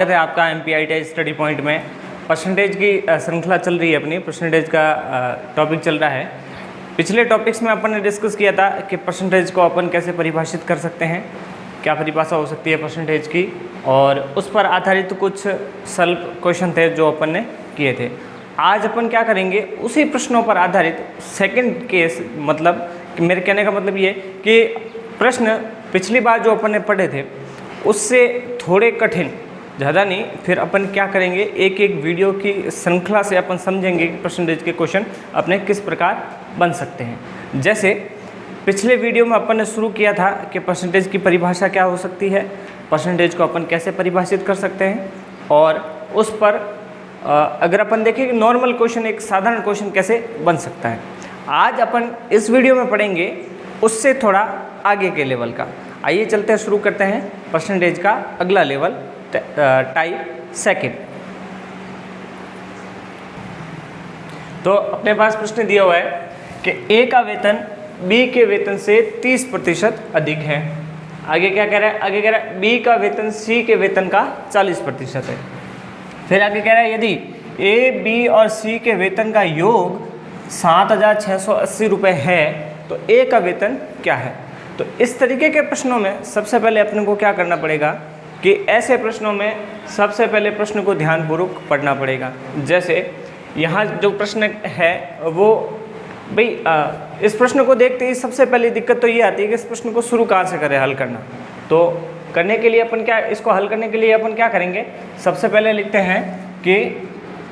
है आपका MPITI study point में परसेंटेज की श्रृंखला चल रही है, अपनी परसेंटेज का टॉपिक चल रहा है। पिछले टॉपिक्स में अपन ने डिस्कस किया था कि परसेंटेज को अपन कैसे परिभाषित कर सकते हैं, क्या परिभाषा हो सकती है परसेंटेज की, और उस पर आधारित कुछ सॉल्व क्वेश्चन थे जो अपन ने किए थे। आज अपन क्या करेंगे, उसी प्रश्नों पर आधारित सेकंड केस, मतलब मेरे कहने का मतलब ये कि प्रश्न पिछली बार जो अपन ने पढ़े थे उससे थोड़े कठिन, ज़्यादा नहीं, फिर अपन क्या करेंगे, एक एक वीडियो की श्रृंखला से अपन समझेंगे कि परसेंटेज के क्वेश्चन अपने किस प्रकार बन सकते हैं। जैसे पिछले वीडियो में अपन ने शुरू किया था कि परसेंटेज की परिभाषा क्या हो सकती है, परसेंटेज को अपन कैसे परिभाषित कर सकते हैं, और उस पर अगर अपन देखें कि नॉर्मल क्वेश्चन, एक साधारण क्वेश्चन कैसे बन सकता है। आज अपन इस वीडियो में पढ़ेंगे उससे थोड़ा आगे के लेवल का। आइए चलते हैं, शुरू करते हैं परसेंटेज का अगला लेवल, टाइप सेकंड। तो अपने पास प्रश्न दिया हुआ है कि ए का वेतन बी के वेतन से 30% अधिक है। आगे क्या कह रहा है, आगे कह रहा है बी का वेतन सी के वेतन का 40% है। फिर आगे कह रहा है यदि ए, बी और सी के वेतन का योग 7,680 रुपये है तो ए का वेतन क्या है। तो इस तरीके के प्रश्नों में सबसे पहले अपने को क्या करना पड़ेगा कि ऐसे प्रश्नों में सबसे पहले प्रश्न को ध्यानपूर्वक पढ़ना पड़ेगा। जैसे यहाँ जो प्रश्न है वो भाई इस प्रश्न को देखते ही सबसे पहली दिक्कत तो ये आती है कि इस प्रश्न को शुरू कहाँ से करें हल करना। तो करने के लिए अपन क्या, इसको हल करने के लिए अपन क्या करेंगे, सबसे पहले लिखते हैं कि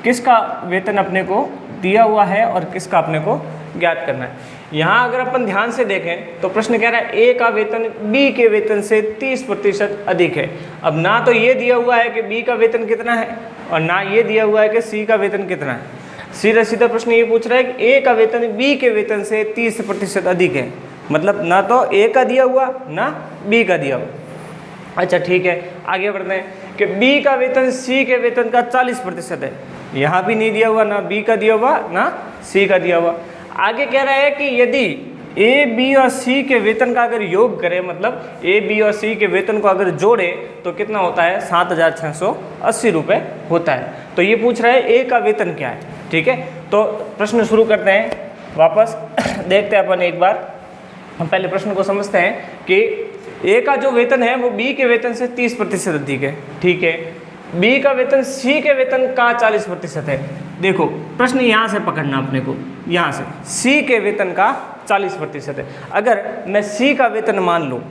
किसका वेतन अपने को दिया हुआ है और किसका अपने को ज्ञात करना है। यहाँ अगर अपन ध्यान से देखें तो प्रश्न कह रहा है ए का वेतन बी के वेतन से 30% अधिक है। अब ना तो ये दिया हुआ है कि बी का वेतन कितना है और ना ये दिया हुआ है कि सी का वेतन कितना है। सीधा सीधा प्रश्न ये पूछ रहा है कि ए का वेतन बी के वेतन से 30% अधिक है, मतलब ना तो ए का दिया हुआ ना बी का दिया हुआ। अच्छा ठीक है, आगे बढ़ते हैं कि बी का वेतन सी के वेतन का 40% है। यहाँ भी नहीं दिया हुआ, ना बी का दिया हुआ ना सी का दिया हुआ। आगे कह रहा है कि यदि ए, बी और सी के वेतन का अगर योग करें, मतलब ए, बी और सी के वेतन को अगर जोड़े तो कितना होता है, 7,680 रुपये होता है। तो ये पूछ रहा है ए का वेतन क्या है। ठीक है, तो प्रश्न शुरू करते हैं, वापस देखते हैं अपन एक बार। हम पहले प्रश्न को समझते हैं कि ए का जो वेतन है वो बी के वेतन से 30% अधिक है। ठीक है, बी का वेतन सी के वेतन का 40% है। देखो प्रश्न यहाँ से पकड़ना अपने को, यहाँ से सी के वेतन का 40% है। अगर मैं सी का वेतन मान लूँ,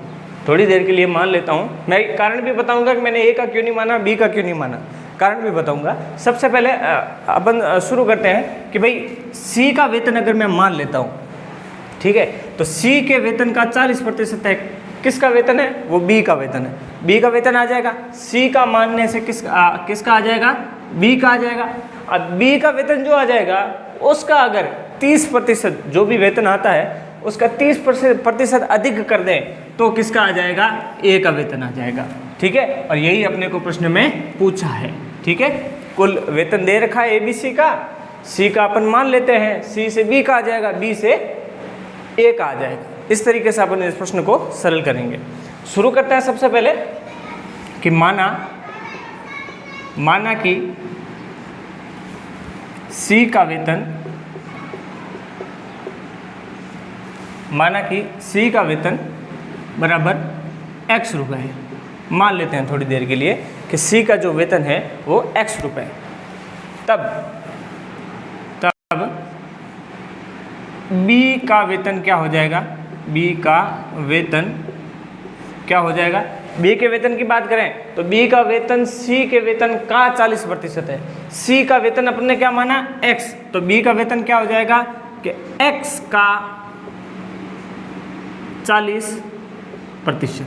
थोड़ी देर के लिए मान लेता हूँ, मैं कारण भी बताऊँगा कि मैंने ए का क्यों नहीं माना, बी का क्यों नहीं माना, कारण भी बताऊँगा। सबसे पहले अपन शुरू करते हैं कि भाई सी का वेतन अगर मैं मान लेता हूँ, ठीक है, तो सी के वेतन का 40% है। किसका वेतन है, वो बी का वेतन है। बी का वेतन आ जाएगा, सी का मानने से किसका आ जाएगा, बी का आ जाएगा। अब बी का वेतन जो आ जाएगा उसका अगर 30%, जो भी वेतन आता है उसका 30% अधिक कर दें तो किसका आ जाएगा, ए का वेतन आ जाएगा। ठीक है, और यही अपने को प्रश्न में पूछा है। ठीक है, कुल वेतन दे रखा है ए बी सी का, सी का अपन मान लेते हैं, सी से बी का आ जाएगा, बी से ए का आ जाएगा। इस तरीके से अपन इस प्रश्न को सरल करेंगे। शुरू करते हैं सबसे पहले कि माना कि सी का वेतन, माना कि सी का वेतन बराबर x रुपये है। मान लेते हैं थोड़ी देर के लिए कि सी का जो वेतन है वो x रुपये है। तब बी का वेतन क्या हो जाएगा, बी का वेतन क्या हो जाएगा, बी के वेतन की बात करें तो बी का वेतन सी के वेतन का 40% है। सी का वेतन अपन ने क्या माना, x, तो बी का वेतन क्या हो जाएगा कि x का 40%।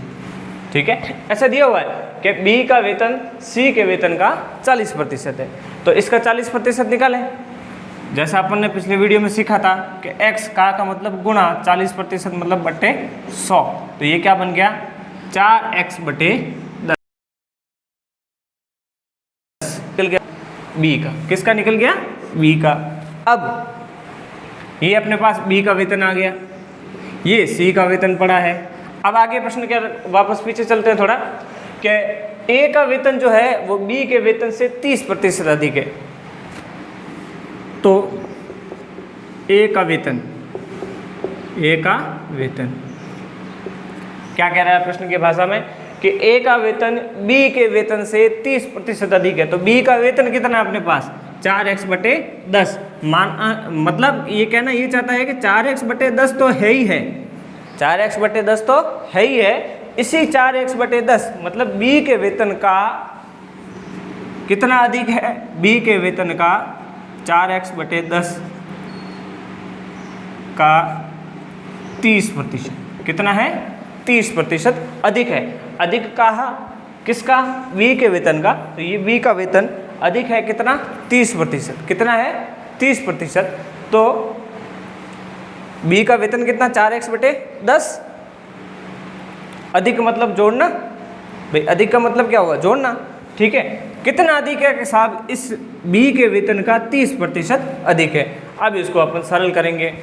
ठीक है, ऐसा दिया हुआ है कि बी का वेतन सी के वेतन का 40% है, तो इसका 40% निकालें। जैसा अपन ने पिछले वीडियो में सीखा था कि x का मतलब गुणा 40% मतलब बटे 100, तो ये क्या बन गया, 4x बटे 10 निकल गया बी का। किसका निकल गया, बी का। अब ये अपने पास बी का वेतन आ गया, ये सी का वेतन पड़ा है। अब आगे प्रश्न क्या, वापस पीछे चलते हैं थोड़ा, कि ए का वेतन जो है वो बी के वेतन से 30% अधिक है। तो ए का वेतन क्या कह रहा है प्रश्न की भाषा में कि ए का वेतन बी के वेतन से 30% अधिक है। तो बी का वेतन कितना है अपने पास 4x/10 मतलब ये कहना ये चाहता है कि 4x/10 तो है ही है, 4x/10 तो है ही है। इसी 4x/10 मतलब बी के वेतन का कितना अधिक है, बी के वेतन का 4x/10 का 30%, कितना है 30% अधिक है। अधिक कहा किसका, बी के वेतन का। तो ये बी का वेतन अधिक है कितना 30%, कितना है 30%। तो बी का वेतन कितना 4x/10 अधिक मतलब जोड़ना, भाई अधिक का मतलब क्या होगा जोड़ना, ठीक है। कितना अधिक है कि साहब इस बी के वेतन का 30% अधिक है। अब इसको अपन सरल करेंगे,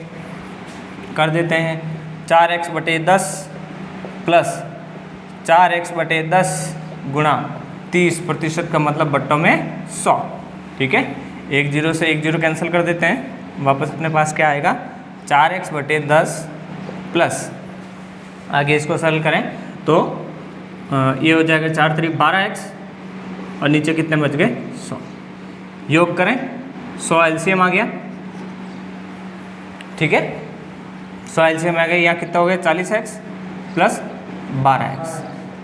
कर देते हैं 4x/10 प्लस 4x/10 गुणा 30% का मतलब बट्टों में 100, ठीक है। 1 0 से 1 0 कैंसिल कर देते हैं, वापस अपने पास क्या आएगा 4x/10 प्लस आगे इसको सरल करें तो ये हो जाएगा 4 3 12x और नीचे कितने बच गए 100। योग करें 100 एलसीएम आ गया, ठीक है। 100 एलसीएम आ गया, यहाँ कितना हो गया 40x प्लस 12x,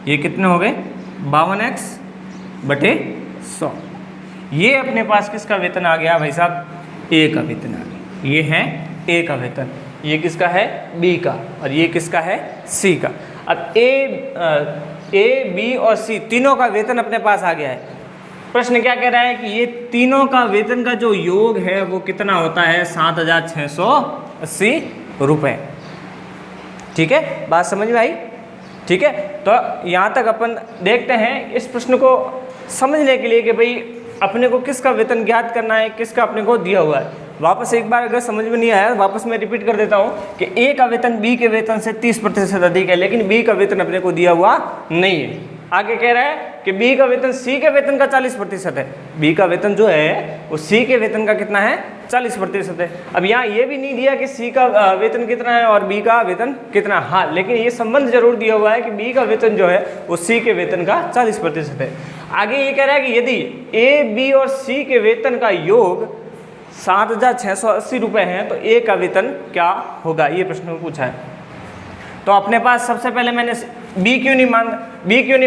ये कितने हो गए 52x/100। ये अपने पास किसका वेतन आ गया भाई साहब, ए का वेतन आ गया। ये है ए का वेतन, ये किसका है बी का, और ये किसका है सी का। अब ए बी और सी तीनों का वेतन अपने पास आ गया है। प्रश्न क्या कह रहा है कि ये तीनों का वेतन का जो योग है वो कितना होता है 7,680 रुपये, ठीक है। बात समझ में आई, ठीक है। तो यहाँ तक अपन देखते हैं इस प्रश्न को समझने के लिए कि भाई अपने को किसका वेतन ज्ञात करना है, किसका अपने को दिया हुआ है। वापस एक बार अगर समझ में नहीं आया वापस मैं रिपीट कर देता हूँ कि ए का वेतन बी के वेतन से 30% अधिक है, लेकिन बी का वेतन अपने को दिया हुआ नहीं है। आगे कह रहा है कि बी का वेतन सी के वेतन का 40% है, बी का वेतन जो है वो सी के वेतन का कितना है 40% है। अब यहाँ ये भी नहीं दिया कि सी का वेतन कितना है और बी का वेतन कितना, हाँ लेकिन ये संबंध जरूर दिया हुआ है कि बी का वेतन जो है वो सी के वेतन का 40% है। आगे ये कह रहा है कि यदि ए बी और सी के वेतन का योग 7,680 रुपये हैं तो ए का वेतन क्या होगा, ये प्रश्न में पूछा है। तो अपने पास सबसे पहले मैंने बी क्यों नहीं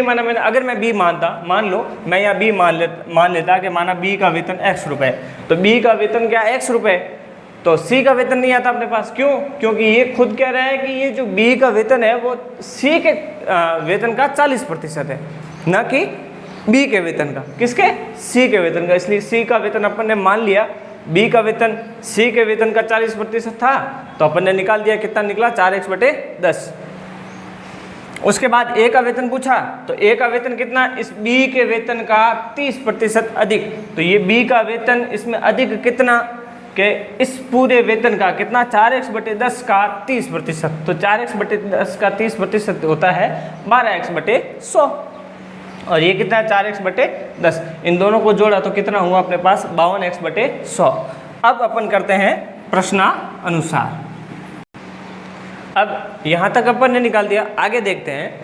माना मैंने, अगर मैं बी मानता, मान लो मैं यहाँ बी मान लेता कि माना बी का वेतन x रुपये, तो बी का वेतन क्या x रुपये, तो सी का वेतन नहीं आता अपने पास। क्यों, क्योंकि ये खुद कह रहा है कि ये जो बी का वेतन है वो सी के वेतन का 40% है, न कि बी के वेतन का, किसके सी के वेतन का। इसलिए सी का वेतन अपन ने मान लिया, बी का वेतन सी के वेतन का 40% था, तो अपन ने निकाल दिया, कितना निकला 4x/10। उसके बाद ए का वेतन पूछा, तो ए का वेतन कितना, इस बी के वेतन का 30% अधिक, तो ये बी का वेतन इसमें अधिक कितना के इस पूरे वेतन का कितना 4x/10 का 30%, तो 4x/10 का 30% होता है 12x/100, और ये कितना है 4x/10। इन दोनों को जोड़ा तो कितना हुआ अपने पास 52x/100। अब अपन करते हैं प्रश्नानुसार। अब यहाँ तक अपन ने निकाल दिया, आगे देखते हैं।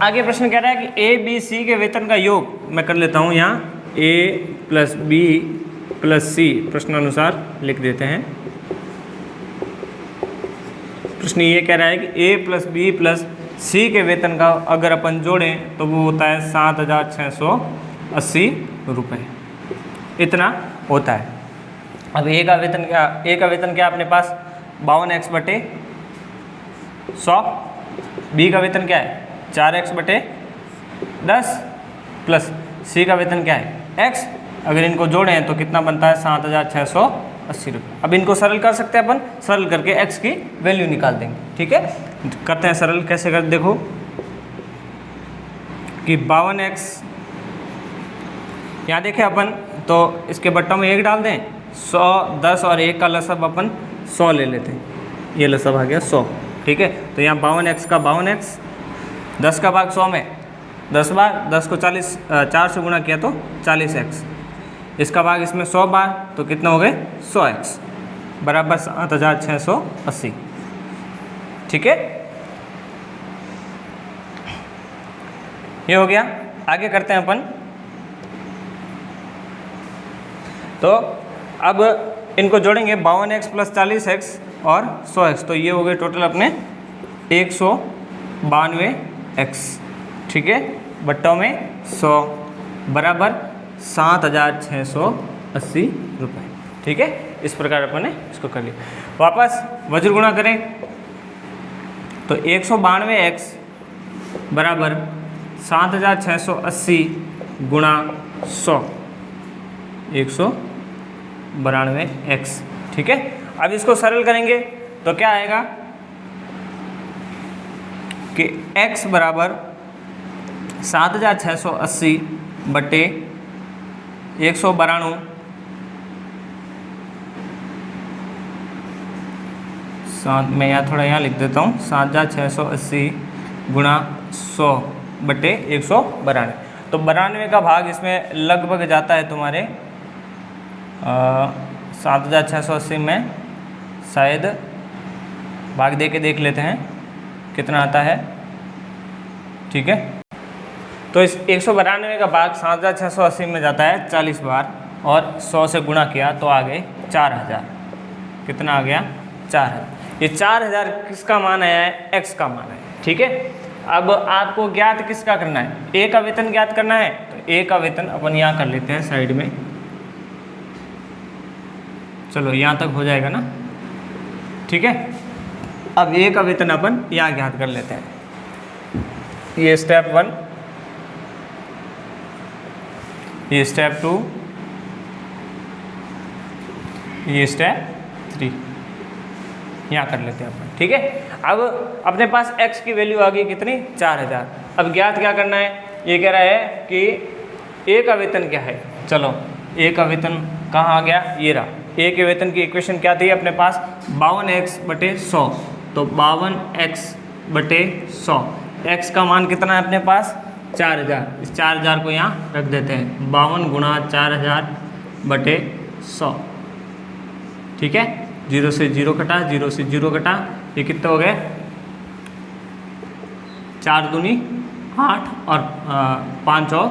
आगे प्रश्न कह रहा है कि ए बी सी के वेतन का योग, मैं कर लेता हूँ यहाँ ए प्लस बी प्लस सी प्रश्नानुसार लिख देते हैं। प्रश्न ये कह रहा है कि ए प्लस बी प्लस सी के वेतन का अगर अपन जोड़ें तो वो होता है 7,680 रुपये, इतना होता है। अब ए का वेतन क्या अपने पास 52x/100, बी का वेतन क्या है 4x/10 प्लस सी का वेतन क्या है x, अगर इनको जोड़ें तो कितना बनता है 7,680 रुपये। अब इनको सरल कर सकते हैं अपन, सरल करके x की वैल्यू निकाल देंगे, ठीक है। करते हैं सरल, कैसे कर देखो कि 52x, यहाँ देखें अपन तो इसके बट्टों में 1 डाल दें, 100 10 और 1 का लसब अपन 100 ले लेते हैं, ये लसब आ गया 100, ठीक है। तो यहाँ 52x का 52x, 10 का भाग 100 में 10 बार, 10 को 4 से गुणा किया तो 40x, इसका भाग इसमें 100 बार तो कितना हो गए 100x बराबर 7680। ठीक है, ये हो गया। आगे करते हैं अपन। तो अब इनको जोड़ेंगे 52x + 40x और 100x, तो ये हो गए टोटल अपने 192x। ठीक है, बट्टों में 100 बराबर 7680 रुपये। ठीक है, इस प्रकार अपन ने इसको कर लिया। वापस वज्र गुणा करें तो 192x बराबर 7680 गुणा 100, 192x। ठीक है, अब इसको सरल करेंगे तो क्या आएगा कि x बराबर 7680 बटे 192, मैं यहाँ थोड़ा यहाँ लिख देता हूँ, 7680 गुणा 100 बटे 192। तो 92 का भाग इसमें लगभग जाता है तुम्हारे 7680 में, शायद भाग दे के देख लेते हैं कितना आता है। ठीक है, तो इस 192 का भाग 7680 में जाता है 40 बार और 100 से गुणा किया तो आ गए 4000। कितना आ गया 4000। ये 4000 किसका मान आया है, x का मान है। ठीक है, अब आपको ज्ञात किसका करना है, a का वेतन ज्ञात करना है। तो a का वेतन अपन यहाँ कर लेते हैं साइड में, चलो यहाँ तक हो जाएगा ना। ठीक है, अब a का वेतन अपन यहाँ ज्ञात कर लेते हैं। ये स्टेप 1, ये स्टेप 2, ये स्टेप 3, यहाँ कर लेते हैं अपन। ठीक है, अब अपने पास x की वैल्यू आ गई कितनी 4000। अब ज्ञात क्या करना है, ये कह रहा है कि a का वेतन क्या है। चलो a का वेतन कहाँ आ गया, ये रहा। a के वेतन की इक्वेशन क्या थी अपने पास, 52x बटे 100, तो 52x बटे 100, x का मान कितना है अपने पास 4000। इस 4000 को यहाँ रख देते हैं, 52 गुणा 4000 बटे 100। ठीक है, 0 से 0 कटा, 0 से 0 कटा, ये कितने हो गए 4 दूनी 8 और 5 और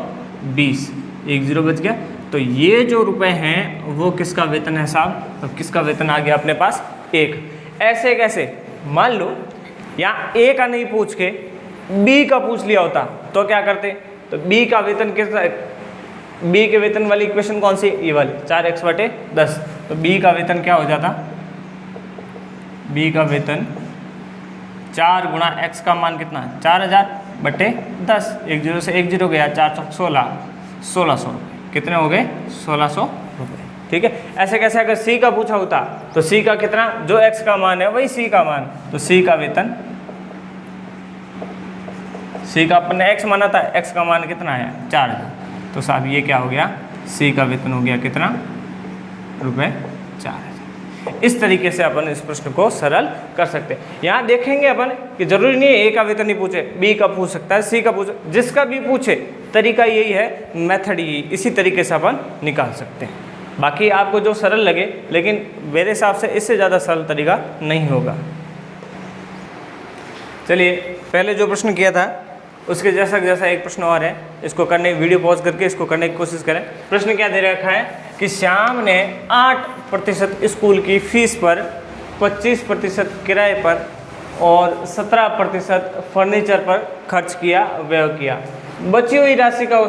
20, 1 0 बच गया। तो ये जो रुपए हैं वो किसका वेतन है साहब, अब किसका वेतन आ गया अपने पास 1। ऐसे कैसे, मान लो यहाँ a का नहीं पूछ के b का पूछ लिया होता तो क्या करते, तो b का वेतन किस, b के वेतन वाली इक्वेशन कौन सी, ये वाली 4x बटे 10। तो b का वेतन क्या हो जाता, b का वेतन 4 गुणा x का मान कितना 4000 बटे 10, 1 0 से 1 0 गया, 4 16, 1600 रुपये। कितने हो गए 1600 रुपये। ठीक है, ऐसे कैसे अगर c का पूछा होता तो c का कितना, जो x का मान है वही c का मान, तो c का वेतन, c का अपन ने x माना था, x का मान कितना है 4000, तो साहब ये क्या हो गया, c का वेतन हो गया कितना रुपये 4000। इस तरीके से अपन इस प्रश्न को सरल कर सकते हैं। यहाँ देखेंगे अपन कि जरूरी नहीं है a का वेतन नहीं पूछे, b का पूछ सकता है, c का पूछे, जिसका भी पूछे तरीका यही है, मेथड यही, इसी तरीके से अपन निकाल सकते हैं। बाकी आपको जो सरल लगे, लेकिन मेरे हिसाब से इससे ज़्यादा सरल तरीका नहीं होगा। चलिए, पहले जो प्रश्न किया था उसके जैसा एक प्रश्न और है, इसको करने, वीडियो पॉज करके इसको करने की कोशिश करें। प्रश्न क्या दे रखा है कि श्याम ने 8% स्कूल की फीस पर, 25% किराए पर और 17% फर्नीचर पर खर्च किया, व्यय किया। बची हुई राशि का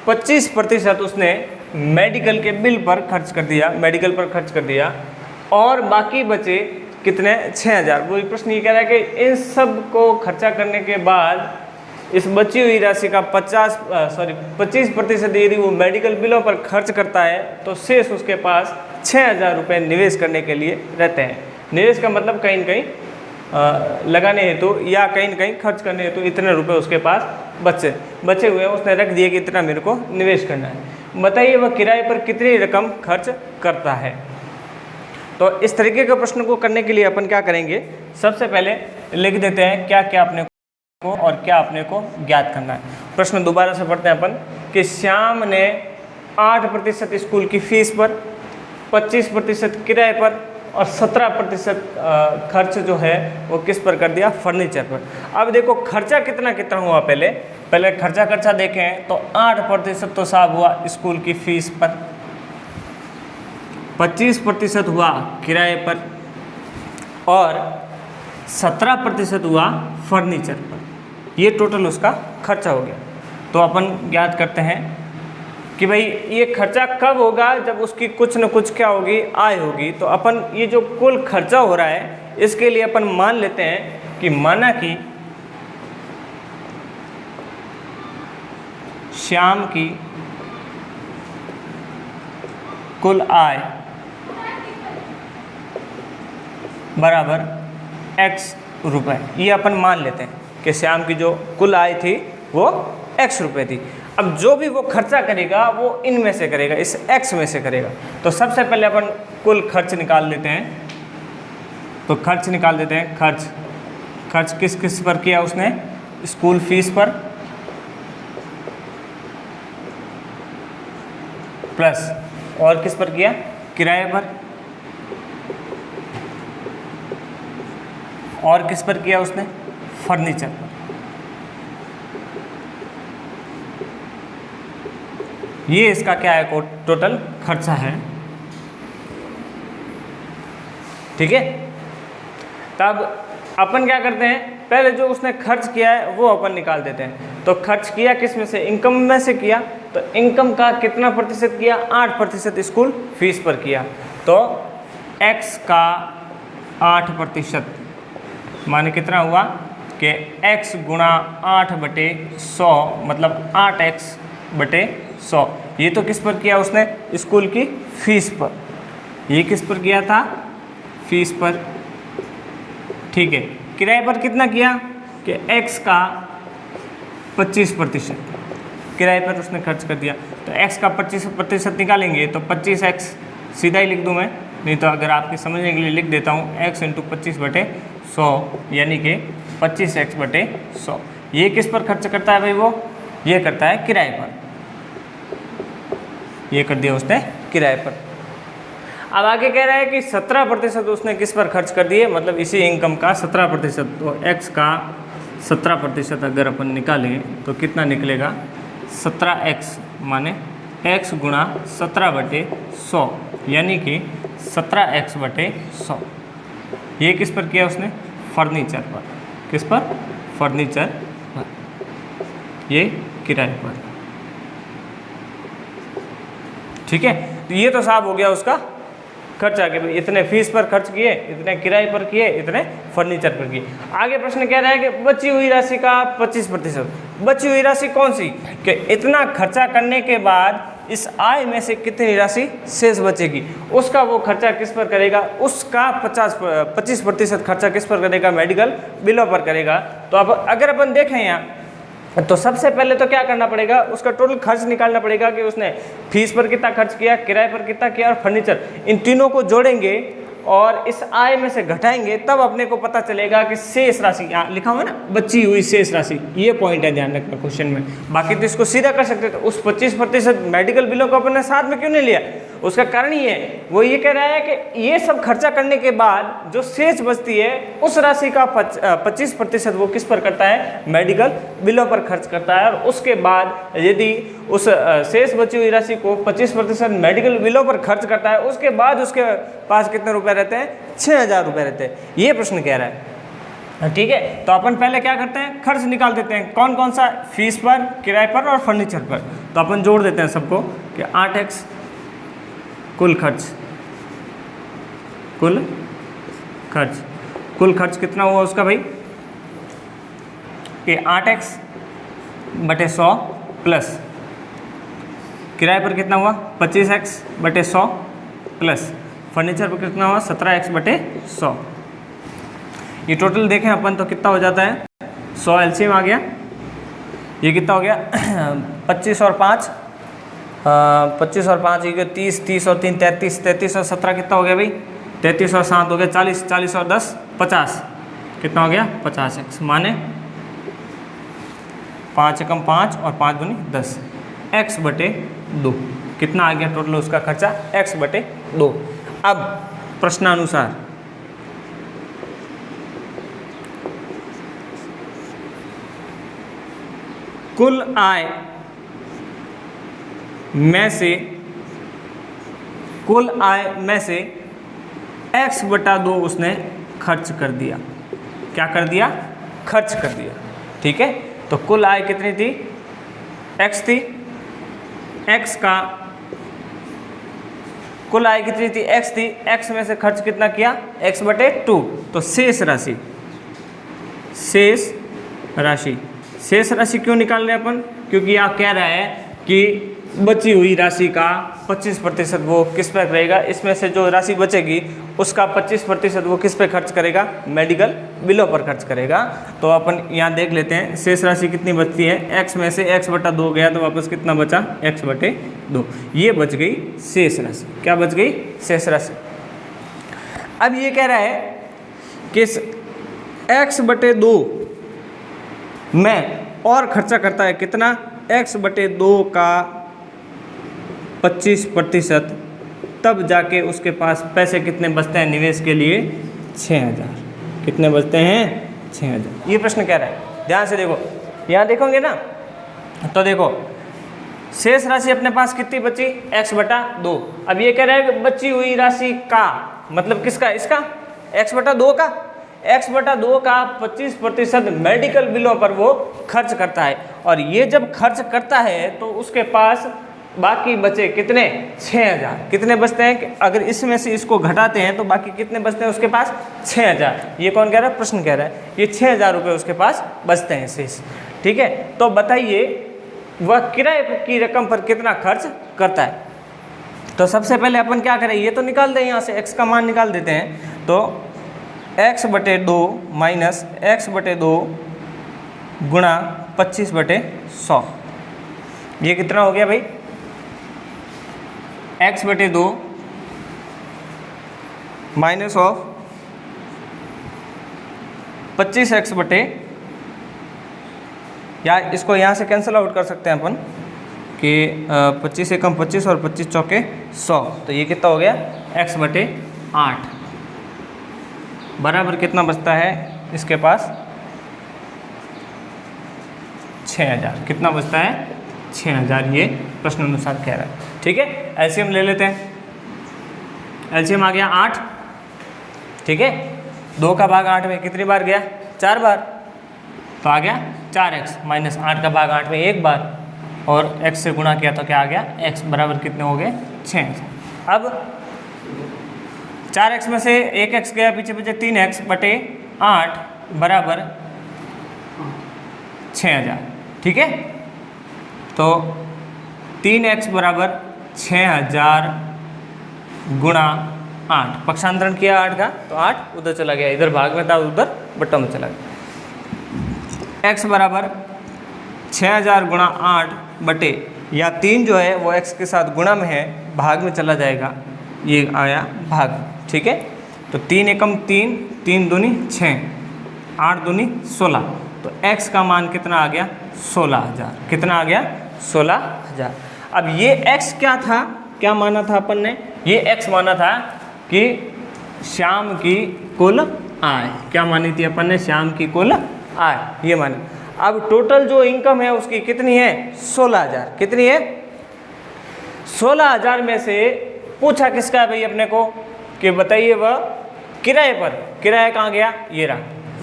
25% उसने मेडिकल के बिल पर खर्च कर दिया, और बाकी बचे कितने 6000। वही प्रश्न ये कह रहा है कि इन सब को खर्चा करने के बाद इस बची हुई राशि का 25% यदि वो मेडिकल बिलों पर खर्च करता है तो शेष उसके पास 6000 रुपये निवेश करने के लिए रहते हैं। निवेश का मतलब कहीं न कहीं लगाने हेतु या कहीं न कहीं खर्च करने हेतु इतने रुपए उसके पास बचे हुए हैं, उसने रख दिए कि इतना मेरे को निवेश करना है। बताइए वह किराए पर कितनी रकम खर्च करता है। तो इस तरीके के प्रश्न को करने के लिए अपन क्या करेंगे, सबसे पहले लिख देते हैं क्या क्या अपने को और क्या अपने को ज्ञात करना है। प्रश्न दोबारा से पढ़ते हैं अपन कि श्याम ने 8% स्कूल की फीस पर, 25% किराए पर और 17% खर्च जो है वो किस पर कर दिया, फर्नीचर पर। अब देखो खर्चा कितना कितना हुआ, पहले खर्चा देखें तो 8% तो साहब हुआ स्कूल की फीस पर, 25% हुआ किराए पर और 17% हुआ फर्नीचर पर। ये टोटल उसका खर्चा हो गया। तो अपन ज्ञात करते हैं कि भाई ये खर्चा कब होगा, जब उसकी कुछ न कुछ क्या होगी, आय होगी। तो अपन ये जो कुल खर्चा हो रहा है इसके लिए अपन मान लेते हैं कि माना कि श्याम की कुल आय बराबर x रुपए। ये अपन मान लेते हैं कि श्याम की जो कुल आय थी वो x रुपए थी। अब जो भी वो खर्चा करेगा वो इनमें से करेगा, इस x में से करेगा। तो सबसे पहले अपन कुल खर्च निकाल लेते हैं। तो खर्च निकाल देते हैं। खर्च किस किस पर किया उसने, स्कूल फीस पर प्लस और किस पर किया, किराए पर, और किस पर किया उसने, फर्नीचर पर। ये इसका क्या है, टोटल खर्चा है। ठीक है। तब अपन क्या करते हैं, पहले जो उसने खर्च किया है वो अपन निकाल देते हैं। तो खर्च किया किस में से, इनकम में से किया। तो इनकम का कितना प्रतिशत किया, 8% स्कूल फीस पर किया। तो x का 8% माने कितना हुआ कि x गुणा 8/100 मतलब 8x/100। ये तो किस पर किया उसने, स्कूल की फीस पर। ये किस पर किया था, फीस पर। ठीक है। किराए पर कितना किया कि x का 25% किराए पर उसने खर्च कर दिया। तो x का 25% निकालेंगे तो 25x सीधा ही लिख दूँ मैं, नहीं तो अगर आपके समझने के लिए लिख देता हूँ x × 25/100 यानी कि 25x/100। ये किस पर खर्च करता है भाई, वो ये करता है किराए पर। ये कर दिया उसने किराए पर। अब आगे कह रहा है कि 17% उसने किस पर खर्च कर दिए, मतलब इसी इनकम का 17%। तो x का 17% अगर अपन निकालें तो कितना निकलेगा, 17x माने x गुणा 17/100 यानी कि 17x/100। ये किस पर किया उसने, फर्नीचर पर। किस पर, फर्नीचर पर। ये किराए पर। ठीक है। तो ये तो साहब हो गया उसका खर्चा के, इतने फीस पर खर्च किए, इतने किराए पर किए, इतने फर्नीचर पर किए। आगे प्रश्न कह रहा है कि बची हुई राशि का 25%। बची हुई राशि कौन सी, कि इतना खर्चा करने के बाद इस आय में से कितनी राशि शेष बचेगी, उसका वो खर्चा किस पर करेगा, उसका 25% खर्चा किस पर करेगा, मेडिकल बिलों पर करेगा। तो अब अगर अपन देखें यहाँ तो सबसे पहले तो क्या करना पड़ेगा, उसका टोटल खर्च निकालना पड़ेगा कि उसने फीस पर कितना खर्च किया, किराए पर कितना किया और फर्नीचर। इन तीनों को जोड़ेंगे और इस आय में से घटाएंगे, तब अपने को पता चलेगा कि शेष राशि, यहाँ लिखा हुआ है ना बची हुई शेष राशि, ये पॉइंट है ध्यान रखना क्वेश्चन में। बाकी तो इसको सीधा कर सकते थे। उस 25% मेडिकल बिलों को अपने साथ में क्यों नहीं लिया, उसका कारण ये है, वो ये कह रहा है कि ये सब खर्चा करने के बाद जो शेष बचती है उस राशि का 25% वो किस पर करता है, मेडिकल बिलों पर खर्च करता है। और उसके बाद यदि उस शेष बची हुई राशि को 25% मेडिकल बिलों पर खर्च करता है, उसके बाद उसके पास कितने रुपए रहते हैं, 6000 रुपये रहते हैं। ये प्रश्न कह रहा है। ठीक है। तो अपन पहले क्या करते हैं, खर्च निकाल देते हैं। कौन कौन सा, फीस पर, किराए पर और फर्नीचर पर। तो अपन जोड़ देते हैं सबको कि 8x कुल खर्च, कुल खर्च कितना हुआ उसका भाई, कि 8x/100 प्लस किराए पर कितना हुआ, 25x/100 प्लस फर्नीचर पर कितना हुआ, 17x/100। ये टोटल देखें अपन तो कितना हो जाता है, 100 एलसीएम आ गया। ये कितना हो गया 25 और 5 25 और 5 ये 30, 30 और 3 33, 33 और 17 कितना हो गया भाई, 33 और 7 हो गया 40, 40 और 10 50, कितना हो गया 50x माने 5 एकम 5 और 5 दूनी 10, x बटे 2। कितना आ गया टोटल उसका खर्चा? x बटे 2। अब प्रश्नानुसार कुल आय में से x बटा 2 उसने खर्च कर दिया। क्या कर दिया? खर्च कर दिया। ठीक है, तो कुल आय कितनी थी? x थी। x का कुल आय कितनी थी? x थी। x में से खर्च कितना किया? x बटे 2। तो शेष राशि क्यों निकाल रहे हैं अपन? क्योंकि यहाँ कह रहा है कि बची हुई राशि का 25% वो किस पर रहेगा? इसमें से जो राशि बचेगी उसका 25% वो किस पे खर्च करेगा? मेडिकल बिलों पर खर्च करेगा। तो अपन यहाँ देख लेते हैं शेष राशि कितनी बचती है। x में से x बटा 2 गया तो वापस कितना बचा? x बटे 2। ये बच गई शेष राशि। क्या बच गई? शेष राशि। अब ये कह रहा है कि x बटे 2 में और खर्चा करता है कितना? x बटे 2 का 25%, तब जाके उसके पास पैसे कितने बचते हैं निवेश के लिए? 6000। कितने बचते हैं? 6000। ये प्रश्न कह रहा है। ध्यान से देखो, यहाँ देखोगे ना तो देखो शेष राशि अपने पास कितनी बची? x बटा 2। अब ये कह रहा है कि बची हुई राशि का मतलब किसका? इसका x बटा 2 का। x बटा 2 का 25% मेडिकल बिलों पर वो खर्च करता है, और ये जब खर्च करता है तो उसके पास बाकी बचे कितने? 6000। कितने बचते हैं? कि अगर इसमें से इसको घटाते हैं तो बाकी कितने बचते हैं उसके पास? 6000। ये कौन कह रहा है? प्रश्न कह रहा है। ये 6000 रुपये उसके पास बचते हैं शेष। ठीक है, तो बताइए वह किराए की रकम पर कितना खर्च करता है? तो सबसे पहले अपन क्या करें? ये तो निकाल दें, यहाँ से x का मान निकाल देते हैं। तो x बटे 2 माइनस x बटे 2 गुणा 25 बटे 100। ये कितना हो गया भाई? x बटे 2 माइनस ऑफ 25x बटे, या इसको यहाँ से कैंसिल आउट कर सकते हैं अपन कि 25 एकम 25 और 25 चौके 100। तो ये कितना हो गया? x बटे 8 बराबर कितना बचता है इसके पास? 6000। कितना बचता है? 6000। ये प्रश्न अनुसार कह रहा है। ठीक है, एलसीएम ले लेते हैं। एलसीएम आ गया 8। ठीक है, 2 का भाग 8 में कितनी बार गया? 4 बार। तो आ गया 4x माइनस 8 का भाग 8 में 1 बार, और x से गुणा किया तो क्या आ गया? x बराबर कितने हो गए? 6000। अब 4x में से 1x गया पीछे पीछे, 3x बटे 8 बराबर 6000। ठीक है, तो 3x बराबर 6000 गुणा 8, पक्षांतरण किया 8 का तो 8 उधर चला गया, इधर भाग में था उधर बट्टा में चला गया। x बराबर 6000 गुणा 8 बटे, या 3 जो है वो x के साथ गुणा में है, भाग में चला जाएगा, ये आया भाग। ठीक है, तो 3 एकम 3, 3 दूनी 6, 8 दूनी 16, तो x का मान कितना आ गया? 16000। कितना आ गया? 16000। अब ये x क्या था? क्या माना था अपन ने? ये x माना था कि श्याम की कुल आय। क्या मानी थी अपन ने? श्याम की कुल आय, ये मानी। अब टोटल जो इनकम है उसकी कितनी है? 16000। कितनी है? 16000 में से पूछा किसका है भाई अपने को कि बताइए वह किराए पर। किराया कहाँ गया? ये रहा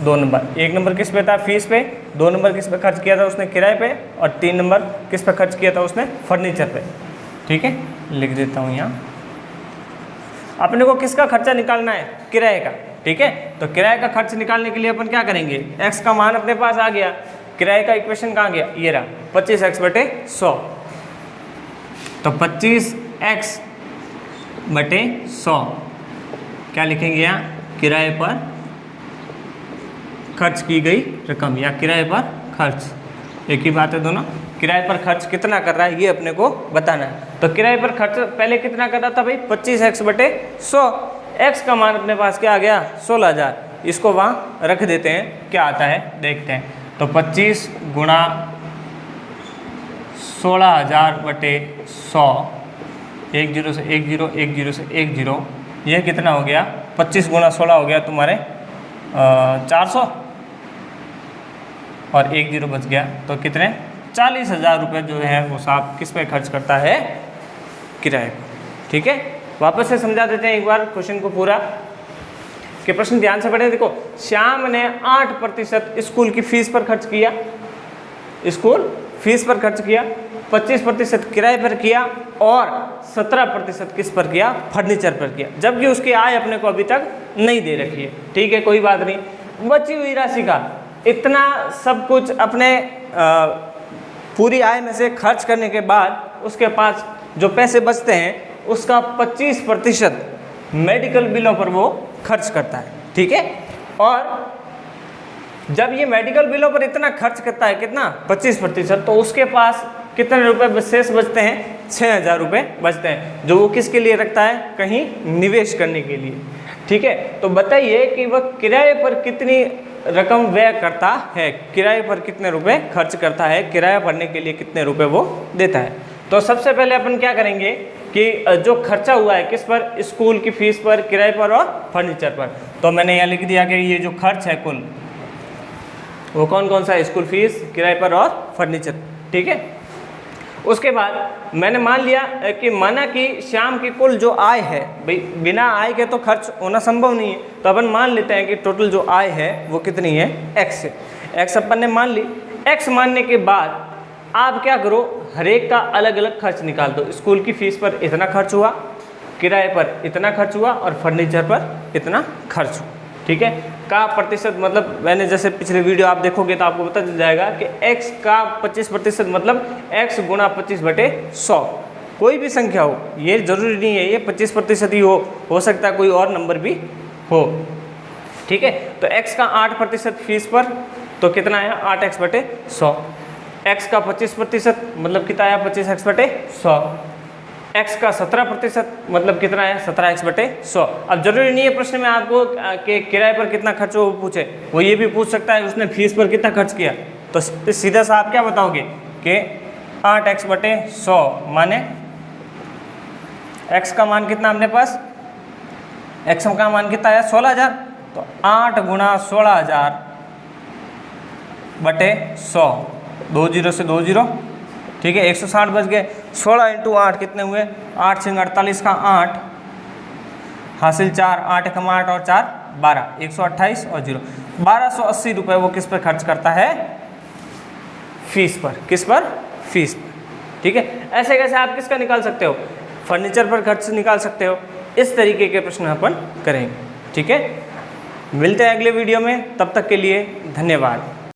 2 नंबर। 1 नंबर किस पे था? फीस पे। 2 नंबर किस पे खर्च किया था उसने? किराए पे। और 3 नंबर किस पे खर्च किया था उसने? फर्नीचर पे। ठीक है, लिख देता हूँ यहाँ। अपने को किसका खर्चा निकालना है? किराए का। ठीक है, तो किराए का खर्च निकालने के लिए अपन क्या करेंगे? x का मान अपने पास आ गया, किराए का इक्वेशन कहाँ गया? ये रहा 25x बटे 100। तो 25x बटे 100 क्या लिखेंगे यहाँ? किराए पर खर्च की गई रकम या किराए पर खर्च, एक ही बात है दोनों। किराए पर खर्च कितना कर रहा है ये अपने को बताना है। तो किराए पर खर्च पहले कितना कर रहा था भाई? 25x बटे 100। x का मान अपने पास क्या आ गया? 16000। इसको वहाँ रख देते हैं, क्या आता है देखते हैं। तो 25 गुणा 16,000 बटे 100, 1 0 से 1 0, 1 0 से 1 0, यह कितना हो गया 25 गुना 16 हो गया तुम्हारे 400 और 1 0 बच गया, तो कितने 40,000 रुपये जो है वो साहब किस पे खर्च करता है, किराए पर। ठीक है, वापस से समझा देते हैं एक बार क्वेश्चन को पूरा, कि प्रश्न ध्यान से पढ़े। देखो, श्याम ने 8% स्कूल की फीस पर खर्च किया, स्कूल फीस पर खर्च किया, 25% किराए पर किया और 17% किस पर किया, फर्नीचर पर किया, जबकि उसकी आय अपने को अभी तक नहीं दे रखी है। ठीक है, कोई बात नहीं। बची हुई राशि का इतना सब कुछ अपने पूरी आय में से खर्च करने के बाद उसके पास जो पैसे बचते हैं उसका 25% मेडिकल बिलों पर वो खर्च करता है। ठीक है, और जब ये मेडिकल बिलों पर इतना खर्च करता है, कितना 25%, तो उसके पास कितने रुपए शेष बचते हैं, 6,000 रुपये बचते हैं, जो वो किसके लिए रखता है, कहीं निवेश करने के लिए। ठीक है, तो बताइए कि वह किराए पर कितनी रकम व्यय करता है, किराए पर कितने रुपए खर्च करता है, किराया भरने के लिए कितने रुपए वो देता है। तो सबसे पहले अपन क्या करेंगे कि जो खर्चा हुआ है किस पर, स्कूल की फीस पर, किराए पर और फर्नीचर पर, तो मैंने यहाँ लिख दिया कि ये जो खर्च है कुल वो कौन कौन सा है, स्कूल फीस, किराए पर और फर्नीचर। ठीक है, उसके बाद मैंने मान लिया कि माना कि श्याम की कुल जो आय है, भाई बिना आय के तो खर्च होना संभव नहीं है, तो अपन मान लेते हैं कि टोटल जो आय है वो कितनी है, x है। x अपन ने मान ली। x मानने के बाद आप क्या करो, हर एक का अलग अलग खर्च निकाल दो। स्कूल की फीस पर इतना खर्च हुआ, किराए पर इतना खर्च हुआ और फर्नीचर पर इतना खर्च हुआ। ठीक है, का प्रतिशत मतलब मैंने जैसे पिछले वीडियो आप देखोगे तो आपको पता चल जाएगा कि x का 25% मतलब x गुणा 25/100, कोई भी संख्या हो, ये जरूरी नहीं है ये 25% ही हो सकता है कोई और नंबर भी हो। ठीक है, तो x का 8% फीस पर, तो कितना आया 8x/100, x का 25% मतलब कितना आया 25x/100, x का 17% मतलब कितना है 17x/100। अब जरूरी नहीं है प्रश्न में आपको कि किराए पर कितना खर्च हो पूछे, वो ये भी पूछ सकता है उसने फीस पर कितना खर्च किया, तो सीधा सा आप क्या बताओगे कि 8x/100 माने x का मान कितना अपने पास, x का मान कितना है 16,000, तो 8 गुणा 16,000/100, 2 0 से 2 0, ठीक है 160 बच गए। 16 × 8 कितने हुए, 8 × 48 का 8 हासिल 4, 8 × 8 और 4 12, 128 और 0, 1280 रुपये वो किस पर खर्च करता है, फीस पर। किस पर, फीस पर। ठीक है, ऐसे कैसे आप किसका निकाल सकते हो, फर्नीचर पर खर्च निकाल सकते हो। इस तरीके के प्रश्न अपन करेंगे। ठीक है, मिलते हैं अगले वीडियो में, तब तक के लिए धन्यवाद।